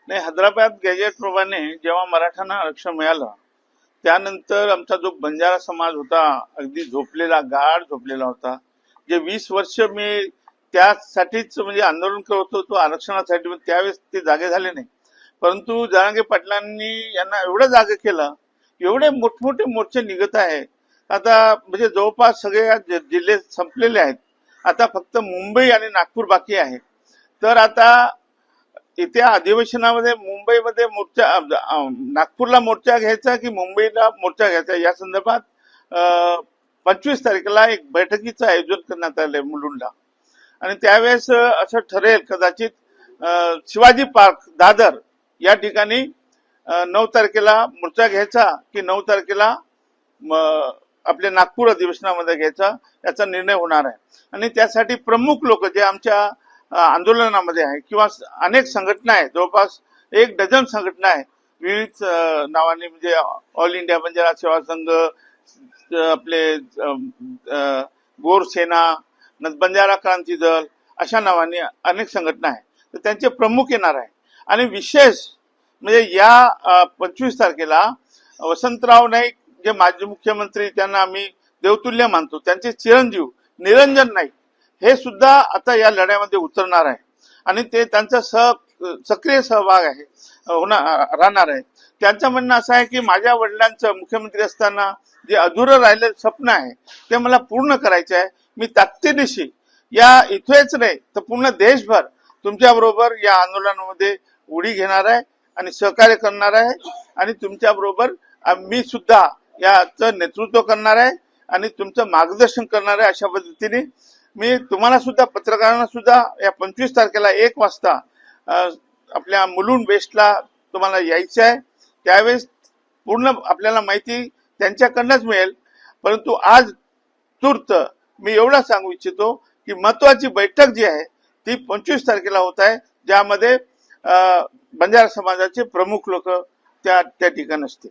नाही, हैदराबाद गॅजेट प्रमाणे जेव्हा मराठ्यांना आरक्षण मिळालं त्यानंतर आमचा जो बंजारा समाज होता अगदी झोपलेला, गाढ झोपलेला होता. जे 20 वर्ष मी त्यासाठीच म्हणजे आंदोलन करत होतो आरक्षणासाठी, पण त्यावेळेस ते जागे झाले नाही. परंतु जरांगे पाटलांनी यांना एवढं जागे केलं, एवढे मोठमोठे मोर्चे निघत आहे. आता म्हणजे जवळपास सगळे जिल्हे संपलेले आहेत. आता फक्त मुंबई आणि नागपूर बाकी आहे. तर आता येत्या अधिवेशनामध्ये मुंबईमध्ये मोर्चा, नागपूरला मोर्चा घ्यायचा की मुंबईला मोर्चा घ्यायचा या संदर्भात 25 तारखेला एक बैठकीचं आयोजन करण्यात आलंय मुलुंडला. आणि त्यावेळेस असं ठरेल कदाचित शिवाजी पार्क दादर या ठिकाणी 9 तारखेला मोर्चा घ्यायचा की 9 तारखेला आपल्या नागपूर अधिवेशनामध्ये घ्यायचा याचा निर्णय होणार आहे. आणि त्यासाठी प्रमुख लोक जे आमच्या आंदोलनामध्ये आहे किंवा अनेक संघटना आहेत, जवळपास 1 डझन संघटना आहे विविध नावाने, म्हणजे ऑल इंडिया बंजारा सेवा संघ, आपले गोर सेना, बंजारा क्रांती दल, अशा नावाने अनेक संघटना आहे. तर त्यांचे प्रमुख येणार आहे. आणि विशेष म्हणजे या 25 तारखेला वसंतराव नाईक जे माजी मुख्यमंत्री, त्यांना आम्ही देवतुल्य मानतो, त्यांचे चिरंजीव निरंजन नाईक हे सुद्धा आता या लढ्यामध्ये उतरणार आहे. आणि ते त्यांचा सक्रिय सहभाग आहे राहणार आहे. त्यांचं म्हणणं असं आहे की माझ्या वडिलांचं मुख्यमंत्री असताना जे अधुरं राहिलेलं स्वप्न आहे ते मला पूर्ण करायचं आहे. मी ताकदीनिशी या इथेच नाही तर पूर्ण देशभर तुमच्या बरोबर या आंदोलनामध्ये उडी घेणार आहे आणि सहकार्य करणार आहे. आणि तुमच्या बरोबर मी सुद्धा याचं नेतृत्व करणार आहे आणि तुमचं मार्गदर्शन करणार आहे. अशा पद्धतीने मी तुम्हाला सुद्धा, पत्रकारांना सुद्धा, या 25 तारखेला 1 वाजता आपल्या मुलुंड वेस्टला तुम्हाला यायचं आहे. त्यावेळेस पूर्ण आपल्याला माहिती त्यांच्याकडनंच मिळेल. परंतु आज तूर्त मी एवढा सांगू इच्छितो की महत्वाची बैठक जी आहे ती 25 तारखेला होत आहे, ज्यामध्ये बंजारा समाजाचे प्रमुख लोक त्या ठिकाणी असतील.